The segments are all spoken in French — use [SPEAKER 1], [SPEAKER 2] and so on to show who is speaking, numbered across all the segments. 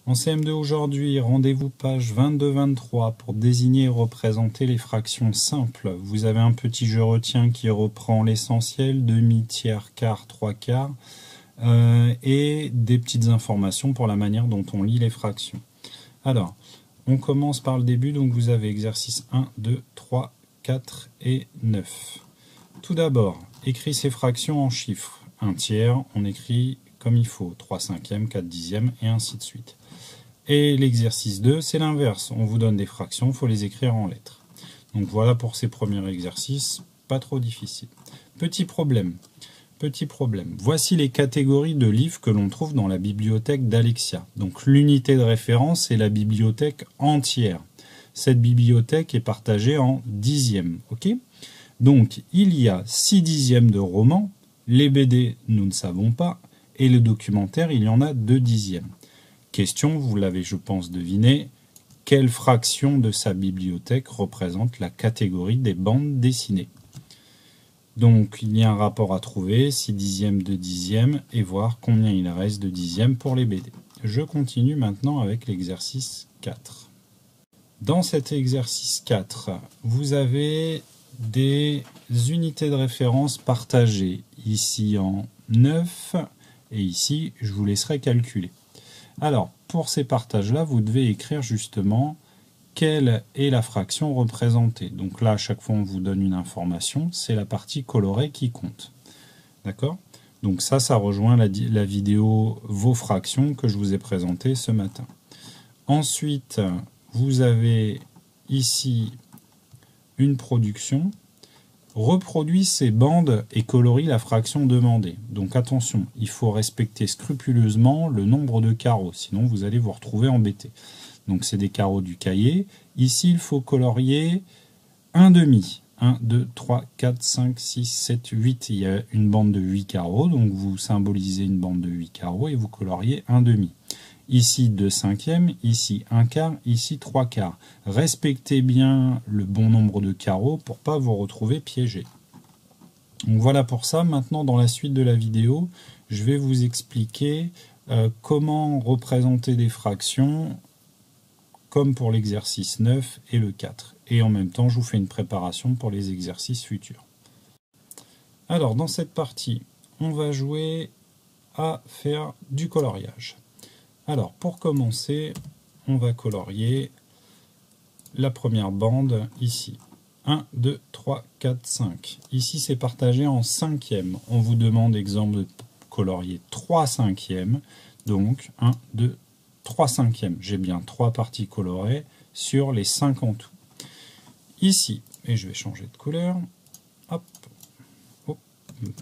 [SPEAKER 1] En CM2 aujourd'hui, rendez-vous page 22-23 pour désigner et représenter les fractions simples. Vous avez un petit je retiens qui reprend l'essentiel, demi, tiers, quart, trois quarts, et des petites informations pour la manière dont on lit les fractions. Alors, on commence par le début, donc vous avez exercice 1, 2, 3, 4 et 9. Tout d'abord, écris ces fractions en chiffres. 1 tiers, on écrit comme il faut, 3 cinquièmes, 4 dixièmes, et ainsi de suite. Et l'exercice 2, c'est l'inverse. On vous donne des fractions, il faut les écrire en lettres. Donc voilà pour ces premiers exercices, pas trop difficile. Petit problème. Voici les catégories de livres que l'on trouve dans la bibliothèque d'Alexia. Donc l'unité de référence est la bibliothèque entière. Cette bibliothèque est partagée en dixièmes. Okay, donc il y a 6 dixièmes de romans, les BD nous ne savons pas, et le documentaire il y en a 2 dixièmes. Question, vous l'avez je pense deviné, quelle fraction de sa bibliothèque représente la catégorie des bandes dessinées? Donc il y a un rapport à trouver, 6 dixièmes, 2 dixièmes, et voir combien il reste de dixièmes pour les BD. Je continue maintenant avec l'exercice 4. Dans cet exercice 4, vous avez des unités de référence partagées, ici en 9, et ici je vous laisserai calculer. Alors, pour ces partages-là, vous devez écrire justement quelle est la fraction représentée. Donc là, à chaque fois, on vous donne une information, c'est la partie colorée qui compte. D'accord? Donc ça rejoint la vidéo Vos fractions que je vous ai présentée ce matin. Ensuite, vous avez ici une production. Reproduis ces bandes et colorie la fraction demandée. Donc attention, il faut respecter scrupuleusement le nombre de carreaux, sinon vous allez vous retrouver embêté. Donc c'est des carreaux du cahier. Ici, il faut colorier un demi. 1, 2, 3, 4, 5, 6, 7, 8. Il y a une bande de 8 carreaux, donc vous symbolisez une bande de 8 carreaux et vous coloriez un demi. Ici 2 cinquièmes, ici 1 quart, ici 3 quarts. Respectez bien le bon nombre de carreaux pour ne pas vous retrouver piégé. Donc voilà pour ça. Maintenant, dans la suite de la vidéo, je vais vous expliquer comment représenter des fractions comme pour l'exercice 9 et le 4. Et en même temps, je vous fais une préparation pour les exercices futurs. Alors, dans cette partie, on va jouer à faire du coloriage. Alors, pour commencer, on va colorier la première bande ici. 1, 2, 3, 4, 5. Ici, c'est partagé en cinquièmes. On vous demande, exemple, de colorier 3 cinquièmes. Donc, 1, 2, 3 cinquièmes. J'ai bien 3 parties colorées sur les 5 en tout. Ici, et je vais changer de couleur. Hop, hop,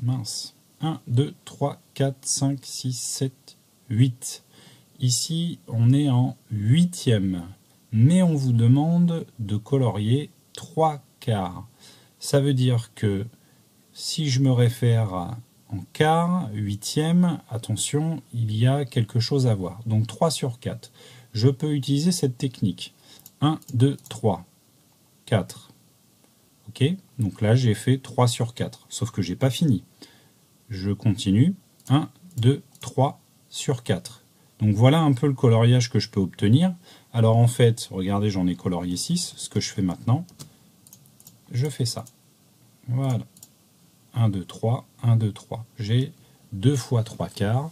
[SPEAKER 1] mince. 1, 2, 3, 4, 5, 6, 7, 8. Ici, on est en huitième, mais on vous demande de colorier 3 quarts. Ça veut dire que si je me réfère en quart, huitième, attention, il y a quelque chose à voir. Donc 3 sur 4. Je peux utiliser cette technique. 1, 2, 3, 4. Ok, donc là j'ai fait 3 sur 4, sauf que j'ai pas fini. Je continue. 1, 2, 3 sur 4. Donc voilà un peu le coloriage que je peux obtenir. Alors en fait, regardez, j'en ai colorié 6. Ce que je fais maintenant, je fais ça. Voilà. 1, 2, 3, 1, 2, 3. J'ai 2 fois 3 quarts.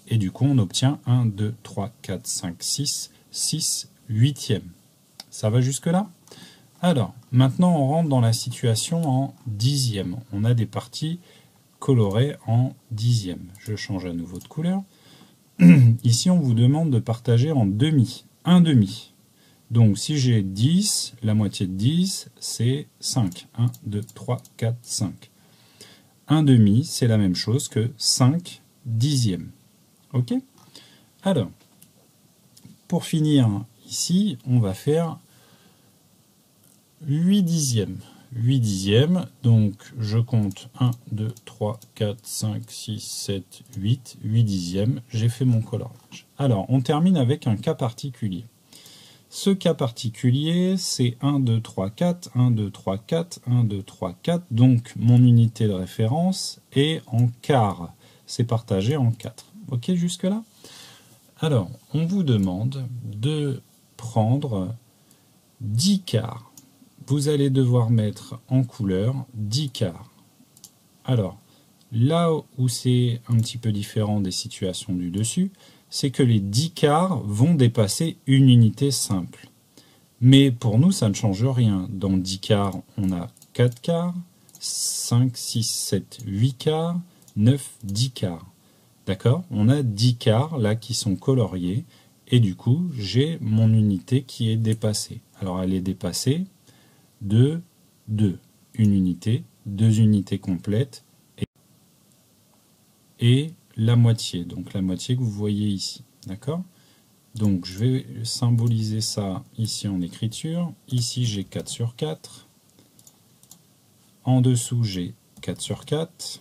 [SPEAKER 1] Et du coup, on obtient 1, 2, 3, 4, 5, 6, 6 huitièmes. Ça va jusque-là? Alors, maintenant, on rentre dans la situation en dixième. On a des parties colorées en dixième. Je change à nouveau de couleur. Ici, on vous demande de partager en demi. Un demi. Donc, si j'ai 10, la moitié de 10, c'est 5. 1, 2, 3, 4, 5. Un demi, c'est la même chose que 5 dixièmes. Ok? Alors, pour finir ici, on va faire 8 dixièmes. 8 dixièmes, donc je compte 1, 2, 3, 4, 5, 6, 7, 8, 8 dixièmes, j'ai fait mon coloriage. Alors, on termine avec un cas particulier. Ce cas particulier, c'est 1, 2, 3, 4, 1, 2, 3, 4, 1, 2, 3, 4, donc mon unité de référence est en quart, c'est partagé en 4. Ok, jusque-là? Alors, on vous demande de prendre 10 quarts. Vous allez devoir mettre en couleur 10 quarts. Alors, là où c'est un petit peu différent des situations du dessus, c'est que les 10 quarts vont dépasser une unité simple. Mais pour nous, ça ne change rien. Dans 10 quarts, on a 4 quarts, 5, 6, 7, 8 quarts, 9, 10 quarts. D'accord? On a 10 quarts là qui sont coloriés et du coup, j'ai mon unité qui est dépassée. Alors, elle est dépassée de 2. Une unité, 2 unités complètes et la moitié. Donc, la moitié que vous voyez ici. D'accord? Donc, je vais symboliser ça ici en écriture. Ici, j'ai 4 sur 4. En dessous, j'ai 4 sur 4.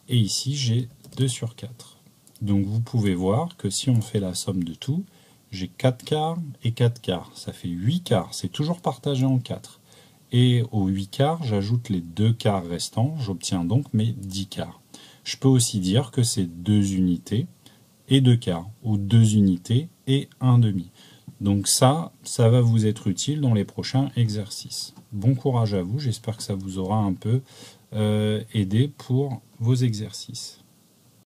[SPEAKER 1] Et ici, j'ai 2 sur 4. Donc, vous pouvez voir que si on fait la somme de tout, j'ai 4 quarts et 4 quarts. Ça fait 8 quarts. C'est toujours partagé en 4. Et aux 8 quarts, j'ajoute les 2 quarts restants. J'obtiens donc mes 10 quarts. Je peux aussi dire que c'est 2 unités et 2 quarts, ou 2 unités et 1 demi. Donc ça va vous être utile dans les prochains exercices. Bon courage à vous, j'espère que ça vous aura un peu aidé pour vos exercices.